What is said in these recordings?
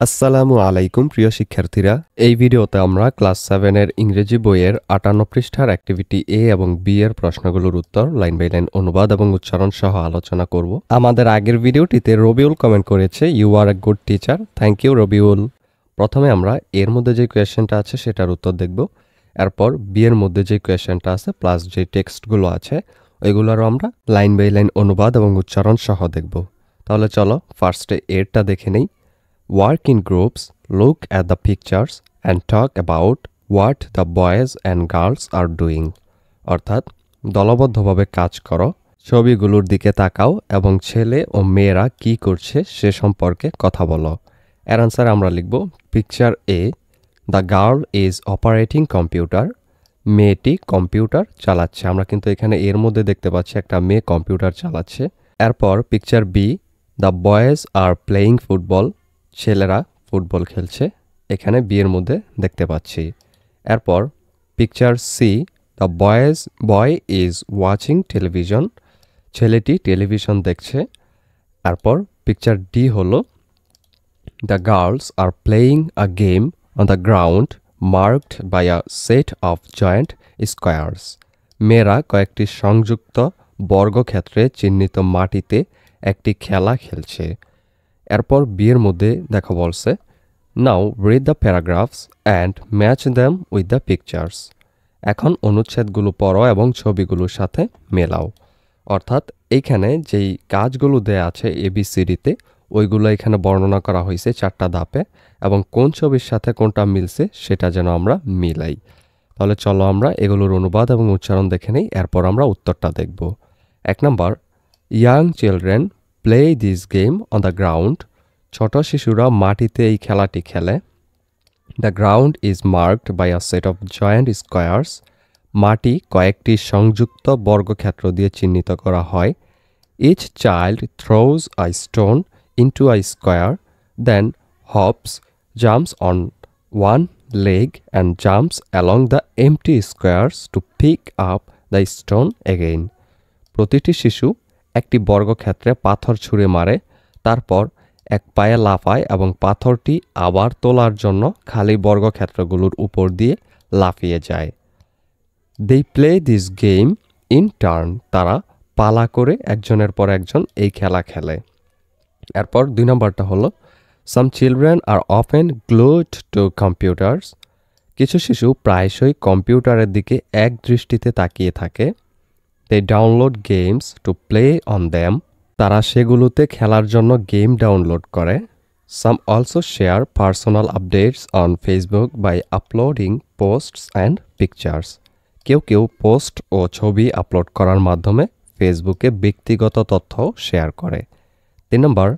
আসসালামু আলাইকুম প্রিয় শিক্ষার্থীরা, এই ভিডিওতে আমরা ক্লাস 7 এর ইংরেজি বইয়ের 58 পৃষ্ঠার অ্যাক্টিভিটি এ এবং বি এর প্রশ্নগুলোর উত্তর লাইন বাই লাইন অনুবাদ এবং উচ্চারণ সহ আলোচনা করব। আমাদের আগের ভিডিওটিতে রবিউল কমেন্ট করেছে, you are a good teacher. Thank you Robiul. প্রথমে আমরা এর মধ্যে যে কোয়েশ্চেনটা আছে সেটার উত্তর দেখব। এরপর বি এর মধ্যে যে কোয়েশ্চেনটা আছে প্লাস যে টেক্সটগুলো আছে ওইগুলোরও আমরা লাইন বাই লাইন অনুবাদ এবং উচ্চারণ সহ দেখব। তাহলে চলো ফার্স্টে এরটা দেখে নেই। Work in groups, look at the pictures and talk about what the boys and girls are doing. অর্থাৎ দলবদ্ধভাবে কাজ করো, ছবিগুলোর দিকে তাকাও এবং ছেলে ও মেয়েরা কি করছে সে সম্পর্কে কথা বলো। এর আনসার আমরা লিখব picture A, the girl is operating computer. মেয়েটি কম্পিউটার চালাচ্ছে। আমরা কিন্তু এখানে এর মধ্যে দেখতে পাচ্ছি একটা মেয়ে কম্পিউটার চালাচ্ছে। এরপর picture B, the boys are playing football. ছেলেরা ফুটবল খেলছে, এখানে বিয়ের মধ্যে দেখতে পাচ্ছি। এরপর picture C, the boy is watching television. ছেলেটি টেলিভিশন দেখছে। এরপর পিকচার ডি হলো the girls are playing a game on the ground marked by a set of joint squares. মেয়েরা কয়েকটি সংযুক্ত বর্গক্ষেত্রে চিহ্নিত মাটিতে একটি খেলা খেলছে। এরপর বিয়ের মধ্যে দেখা বলছে, now read the paragraphs and match them with the pictures. এখন অনুচ্ছেদগুলো পড়ো এবং ছবিগুলোর সাথে মেলাও। অর্থাৎ এইখানে যেই কাজগুলো দেয়া আছে এবিসিডিতে ওইগুলো এখানে বর্ণনা করা হয়েছে 4টা ধাপে, এবং কোন ছবির সাথে কোনটা মিলছে সেটা যেন আমরা মিলাই। তাহলে চলো আমরা এগুলোর অনুবাদ এবং উচ্চারণ দেখে নেই, এরপর আমরা উত্তরটা দেখব। 1 নম্বর, young children play this game on the ground. ছোট শিশুরা মাটিতে এই খেলাটি খেলে। The ground is marked by a set of joint squares. মাটি কয়েকটি সংযুক্ত বর্গক্ষেত্র দিয়ে চিহ্নিত করা হয়। Each child throws a stone into a square, then hops, jumps on one leg and jumps along the empty squares to pick up the stone again. প্রতিটি শিশু একটি বর্গক্ষেত্রে পাথর ছুঁড়ে মারে, তারপর এক পায়ে লাফায় এবং পাথরটি আবার তোলার জন্য খালি বর্গক্ষেত্রগুলোর উপর দিয়ে লাফিয়ে যায়। They play this game in turn. তারা পালা করে একজনের পর একজন এই খেলা খেলে। এরপর 2 নম্বরটা হলো, some children are often glued to computers. কিছু শিশু প্রায়শই কম্পিউটারের দিকে এক দৃষ্টিতে তাকিয়ে থাকে। They download games to play on them. তারা সেগুলোতে খেলার জন্য গেম ডাউনলোড করে। Some also share personal updates on Facebook by uploading posts and pictures. কেউ কেউ পোস্ট ও ছবি আপলোড করার মাধ্যমে ফেসবুকে ব্যক্তিগত তথ্য শেয়ার করে। 3 নম্বর,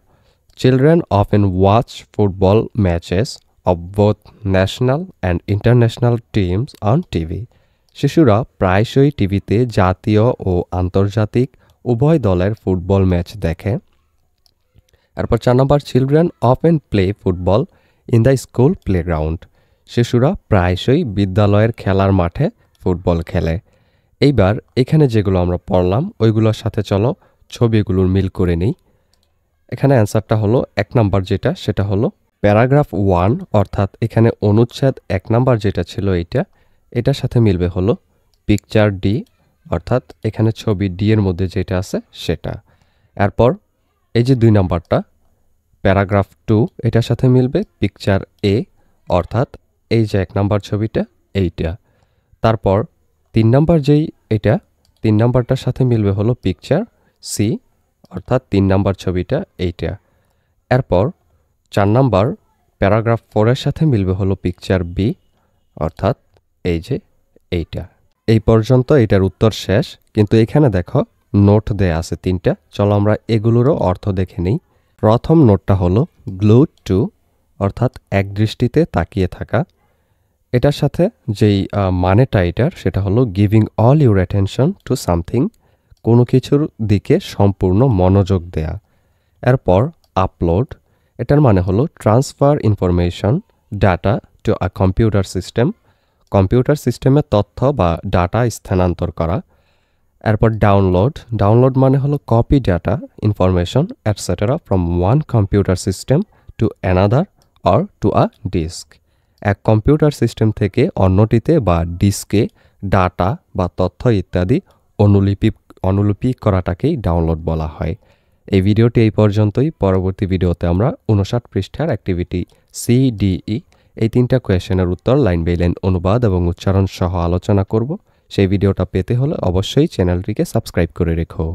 children often watch football matches of both national and international teams on TV. শিশুরা প্রায়শই টিভিতে জাতীয় ও আন্তর্জাতিক উভয় দলের ফুটবল ম্যাচ দেখে। এরপর 4 নম্বর, children often play football in the school playground. শিশুরা প্রায়শই বিদ্যালয়ের খেলার মাঠে ফুটবল খেলে। এইবার এখানে যেগুলো আমরা পড়লাম ওইগুলোর সাথে চলো ছবিগুলোর মিল করে নিই। এখানে অ্যান্সারটা হলো 1 নম্বর যেটা সেটা হলো প্যারাগ্রাফ 1, অর্থাৎ এখানে অনুচ্ছেদ 1 নম্বর যেটা ছিল এটার সাথে মিলবে হলো পিকচার ডি, অর্থাৎ এখানে ছবি ডি এর মধ্যে যেটা আছে সেটা। এরপর এই যে 2 নম্বরটা প্যারাগ্রাফ 2, এটার সাথে মিলবে পিকচার এ, অর্থাৎ এই যে 1 নম্বর ছবিটা এইটা। তারপর 3 নম্বর যেই এটা 3 নম্বরটার সাথে মিলবে হলো পিকচার সি, অর্থাৎ 3 নম্বর ছবিটা এইটা। এরপর 4 নম্বর প্যারাগ্রাফ 4 এর সাথে মিলবে হলো পিকচার বি, অর্থাৎ এই যে এইটা। এই পর্যন্ত এটার উত্তর শেষ, কিন্তু এখানে দেখো নোট দেয়া আছে 3টা। চলো আমরা এগুলোরও অর্থ দেখে নিই। প্রথম নোটটা হলো গ্লুড টু, অর্থাৎ এক দৃষ্টিতে তাকিয়ে থাকা। এটার সাথে যেই মানেটা এটার সেটা হলো giving all your attention to something, কোনো কিছুর দিকে সম্পূর্ণ মনোযোগ দেয়া। এরপর আপলোড, এটার মানে হলো transfer information data to a computer system, computer সিস্টেমে তথ্য বা ডাটা স্থানান্তর করা। এরপর ডাউনলোড মানে হলো copy data information etcetera from one computer system to another or to a disk. এক কম্পিউটার সিস্টেম থেকে অন্যটিতে বা ডিস্কে ডাটা বা তথ্য ইত্যাদি অনুলিপি করাটাকেই ডাউনলোড বলা হয়। এই ভিডিওটি এই পর্যন্তই। পরবর্তী ভিডিওতে আমরা 59 পৃষ্ঠার অ্যাক্টিভিটি CDE এই 3টা কোয়েশ্চেনের উত্তর লাইন বাই লাইন অনুবাদ এবং উচ্চারণ সহ আলোচনা করব। সেই ভিডিওটা পেতে হলে অবশ্যই চ্যানেলটিকে সাবস্ক্রাইব করে রেখো।